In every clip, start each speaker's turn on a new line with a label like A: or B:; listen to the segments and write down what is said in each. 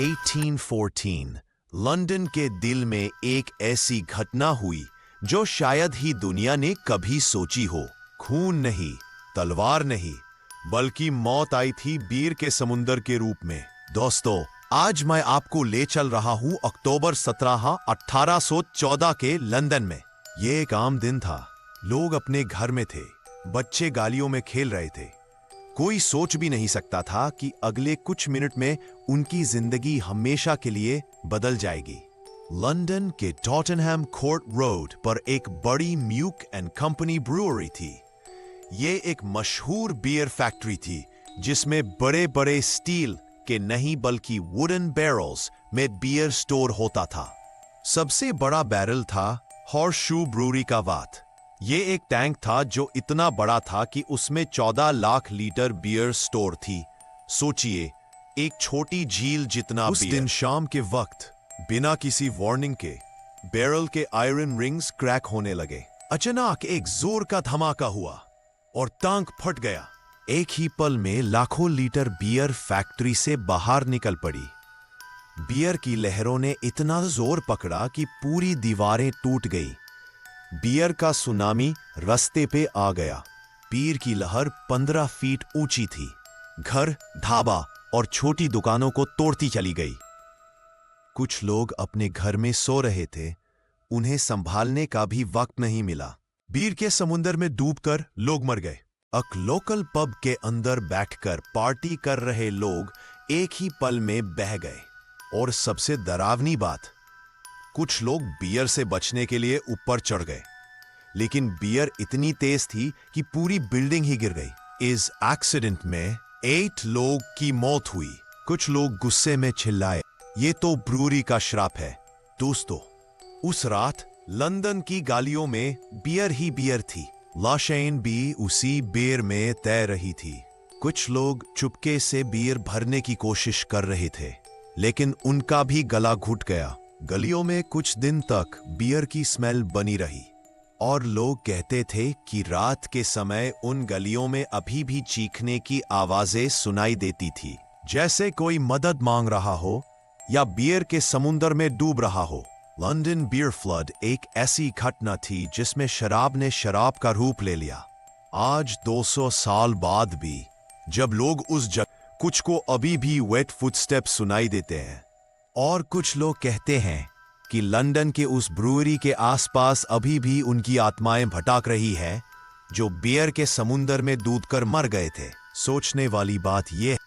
A: 1814 London के दिल में एक ऐसी घटना हुई जो शायद ही दुनिया ने कभी सोची हो। खून नहीं, तलवार नहीं, बल्कि मौत आई थी बीयर के समुंदर के रूप में। दोस्तों, आज मैं आपको ले चल रहा हूं अक्टूबर 17, 1814 के लंदन में। ये एक आम दिन था। लोग अपने घर में थे, बच्चे गालियों में खेल रहे थे। कोई सोच भी नहीं सकता था कि अगले कुछ मिनट में उनकी जिंदगी हमेशा के लिए बदल जाएगी। लंदन के टॉटनहैम कोर्ट रोड पर एक बड़ी म्यूक एंड कंपनी ब्रूअरी थी। ये एक मशहूर बियर फैक्ट्री थी जिसमें बड़े बड़े स्टील के नहीं बल्कि वुडन बैरल्स में बियर स्टोर होता था। सबसे बड़ा बैरल था हॉर्सशू ब्रूअरी का वाट। ये एक टैंक था जो इतना बड़ा था कि उसमें 14 लाख लीटर बियर स्टोर थी। सोचिए, एक छोटी झील जितना। उस दिन शाम के वक्त बिना किसी वार्निंग के बैरल के आयरन रिंग्स क्रैक होने लगे। अचानक एक जोर का धमाका हुआ और टैंक फट गया। एक ही पल में लाखों लीटर बियर फैक्ट्री से बाहर निकल पड़ी। बियर की लहरों ने इतना जोर पकड़ा कि पूरी दीवारें टूट गई। बियर का सुनामी रास्ते पे आ गया। बियर की लहर 15 फीट ऊंची थी। घर, ढाबा और छोटी दुकानों को तोड़ती चली गई। कुछ लोग अपने घर में सो रहे थे, उन्हें संभालने का भी वक्त नहीं मिला। बियर के समुंदर में डूबकर लोग मर गए। एक लोकल पब के अंदर बैठकर पार्टी कर रहे लोग एक ही पल में बह गए। और सबसे डरावनी बात, कुछ लोग बियर से बचने के लिए ऊपर चढ़ गए, लेकिन बियर इतनी तेज थी कि पूरी बिल्डिंग ही गिर गई। इस एक्सीडेंट में 8 लोग की मौत हुई। कुछ लोग गुस्से में चिल्लाए, ये तो ब्रूअरी का श्राप है। दोस्तों, उस रात लंदन की गलियों में बियर ही बियर थी। लाशें भी उसी बियर में तैर रही थी। कुछ लोग चुपके से बियर भरने की कोशिश कर रहे थे, लेकिन उनका भी गला घुट गया। गलियों में कुछ दिन तक बियर की स्मेल बनी रही और लोग कहते थे कि रात के समय उन गलियों में अभी भी चीखने की आवाजें सुनाई देती थी, जैसे कोई मदद मांग रहा हो या बियर के समुंदर में डूब रहा हो। लंदन बियर फ्लड एक ऐसी घटना थी जिसमें शराब ने शराब का रूप ले लिया। आज 200 साल बाद भी जब लोग उस जगह कुछ को अभी भी वेट फुटस्टेप्स सुनाई देते हैं, और कुछ लोग कहते हैं कि लंदन के उस ब्रूअरी के आसपास अभी भी उनकी आत्माएं भटक रही है जो बियर के समुंदर में डूबकर मर गए थे। सोचने वाली बात यह।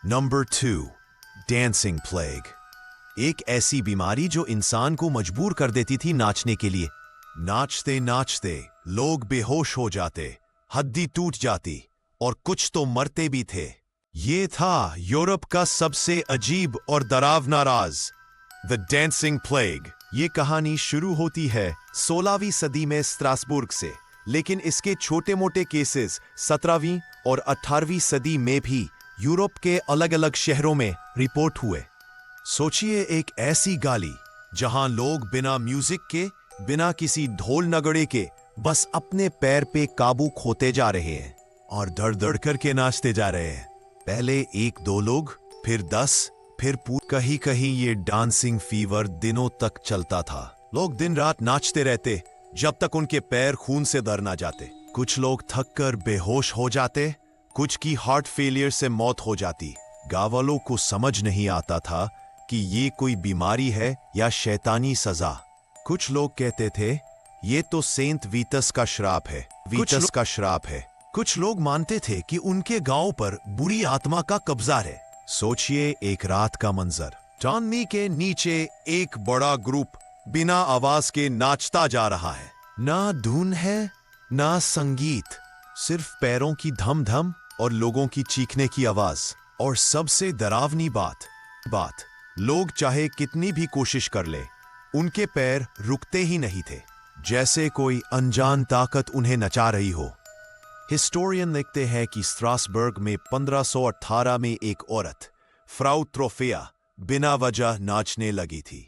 A: Number 2, dancing plague. एक ऐसी बीमारी जो इंसान को मजबूर कर देती थी नाचने के लिए। नाचते नाचते लोग बेहोश हो जाते, हड्डी टूट जाती और कुछ तो मरते भी थे। ये था यूरोप का सबसे अजीब और डरावना राज, द डांसिंग प्लेग। ये कहानी शुरू होती है 16वीं सदी में स्ट्रासबुर्ग से, लेकिन इसके छोटे मोटे केसेस 17वीं और 18वीं सदी में भी यूरोप के अलग अलग शहरों में रिपोर्ट हुए। सोचिए, एक ऐसी गली जहां लोग बिना म्यूजिक के, बिना किसी ढोल नगड़े के बस अपने पैर पे काबू खोते जा रहे हैं और धड़ धड़ करके नाचते जा रहे हैं। पहले 1-2 लोग, फिर 10, फिर कहीं कहीं ये डांसिंग फीवर दिनों तक चलता था। लोग दिन रात नाचते रहते जब तक उनके पैर खून से दर ना जाते। कुछ लोग थक कर बेहोश हो जाते, कुछ की हार्ट फेलियर से मौत हो जाती। गाँव वालों को समझ नहीं आता था कि ये कोई बीमारी है या शैतानी सजा। कुछ लोग कहते थे ये तो सेंट वीटस का श्राप है, वीटस का श्राप है। कुछ लोग मानते थे कि उनके गांव पर बुरी आत्मा का कब्जा है। सोचिए, एक रात का मंजर। चांदनी के नीचे एक बड़ा ग्रुप बिना आवाज के नाचता जा रहा है। ना धुन है, ना संगीत, सिर्फ पैरों की धम धम और लोगों की चीखने की आवाज। और सबसे डरावनी बात, लोग चाहे कितनी भी कोशिश कर ले, उनके पैर रुकते ही नहीं थे, जैसे कोई अनजान ताकत उन्हें नचा रही हो। हिस्टोरियन लिखते हैं कि स्ट्रासबर्ग में 1518 में एक औरत, फ्राउ त्रोफिया, बिना वजह नाचने लगी थी।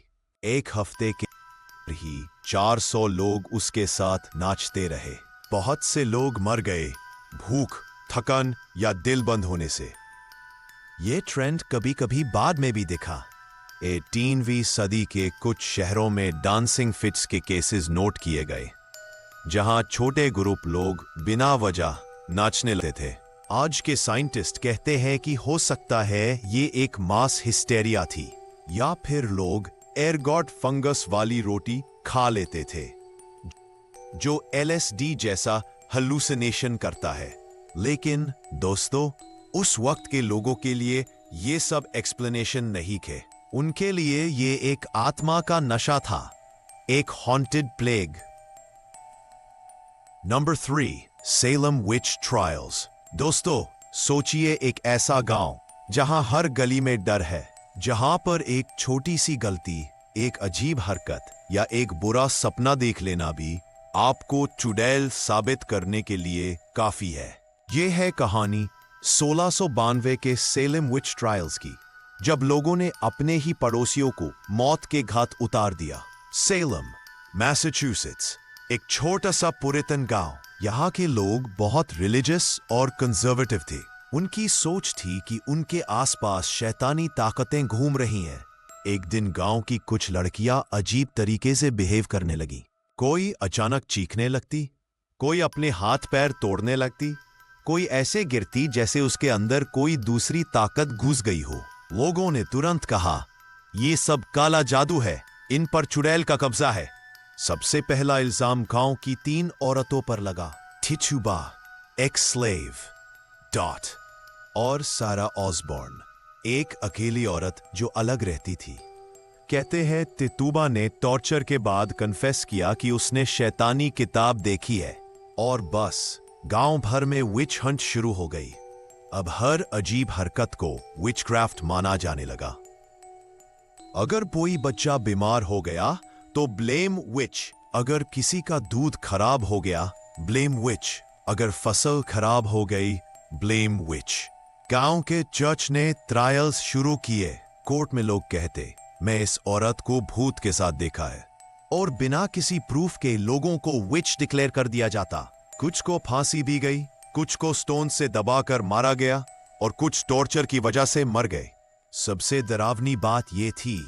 A: एक हफ्ते के ही 400 लोग उसके साथ नाचते रहे। बहुत से लोग मर गए, भूख, थकान या दिल बंद होने से। ये ट्रेंड कभी कभी बाद में भी दिखा। 18वीं सदी के कुछ शहरों में डांसिंग फिट्स के केसेस नोट किए गए, जहां छोटे ग्रुप लोग बिना वजह नाचने लगते थे। आज के साइंटिस्ट कहते हैं कि हो सकता है ये एक मास हिस्टेरिया थी, या फिर लोग एयरगॉट फंगस वाली रोटी खा लेते थे, जो LSD जैसा हल्यूसिनेशन करता है। लेकिन दोस्तों, उस वक्त के लोगों के लिए ये सब एक्सप्लेनेशन नहीं थे। उनके लिए ये एक आत्मा का नशा था, एक हॉन्टेड प्लेग। नंबर 3, सेलम विच ट्रायल्स। दोस्तों, सोचिए एक ऐसा गांव जहां हर गली में डर है, जहां पर एक छोटी सी गलती, एक अजीब हरकत या एक बुरा सपना देख लेना भी आपको चुड़ैल साबित करने के लिए काफी है। ये है कहानी 1692 के सेलम विच ट्रायल्स की, जब लोगों ने अपने ही पड़ोसियों को मौत के घाट उतार दिया। सेलम, मैसाचुसेट्स, एक छोटा सा पुरातन गांव। यहाँ के लोग बहुत रिलीजियस और कंजर्वेटिव थे। उनकी सोच थी कि उनके आसपास शैतानी ताकतें घूम रही हैं। एक दिन गांव की कुछ लड़कियां अजीब तरीके से बिहेव करने लगी। कोई अचानक चीखने लगती, कोई अपने हाथ पैर तोड़ने लगती, कोई ऐसे गिरती जैसे उसके अंदर कोई दूसरी ताकत घुस गई हो। लोगों ने तुरंत कहा, ये सब काला जादू है, इन पर चुड़ैल का कब्जा है। सबसे पहला इल्जाम गांव की 3 औरतों पर लगा, टिचुबा, एक्स स्लेव, डॉट और सारा ऑसबॉर्न, एक अकेली औरत जो अलग रहती थी। कहते हैं तितुबा ने टॉर्चर के बाद कन्फेस किया कि उसने शैतानी किताब देखी है, और बस गांव भर में विच हंट शुरू हो गई। अब हर अजीब हरकत को विचक्राफ्ट माना जाने लगा। अगर कोई बच्चा बीमार हो गया तो ब्लेम विच, अगर किसी का दूध खराब हो गया ब्लेम विच, अगर फसल खराब हो गई ब्लेम विच। गांव के चर्च ने ट्रायल्स शुरू किए। कोर्ट में लोग कहते, मैं इस औरत को भूत के साथ देखा है, और बिना किसी प्रूफ के लोगों को विच डिक्लेयर कर दिया जाता। कुछ को फांसी दी गई, कुछ को स्टोन से दबाकर मारा गया, और कुछ टॉर्चर की वजह से मर गए। सबसे डरावनी बात यह थी,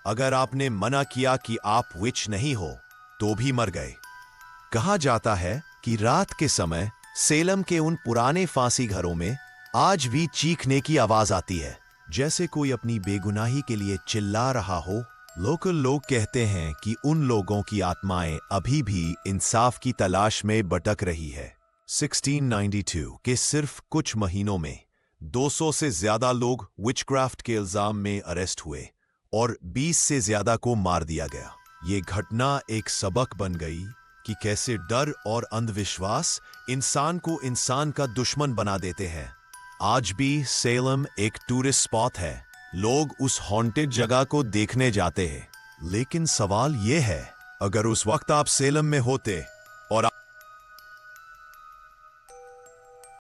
A: अगर आपने मना किया कि आप विच नहीं हो तो भी मर गए। कहा जाता है कि रात के समय सेलम के उन पुराने फांसी घरों में आज भी चीखने की आवाज आती है, जैसे कोई अपनी बेगुनाही के लिए चिल्ला रहा हो। लोकल लोग कहते हैं कि उन लोगों की आत्माएं अभी भी इंसाफ की तलाश में भटक रही है। 1692 के सिर्फ कुछ महीनों में 200 से ज्यादा लोग विचक्राफ्ट के इल्जाम में अरेस्ट हुए और 20 से ज्यादा को मार दिया गया। ये घटना एक सबक बन गई कि कैसे डर और अंधविश्वास इंसान को इंसान का दुश्मन बना देते हैं। आज भी सेलम एक टूरिस्ट स्पॉट है, लोग उस हॉन्टेड जगह को देखने जाते हैं। लेकिन सवाल यह है, अगर उस वक्त आप सेलम में होते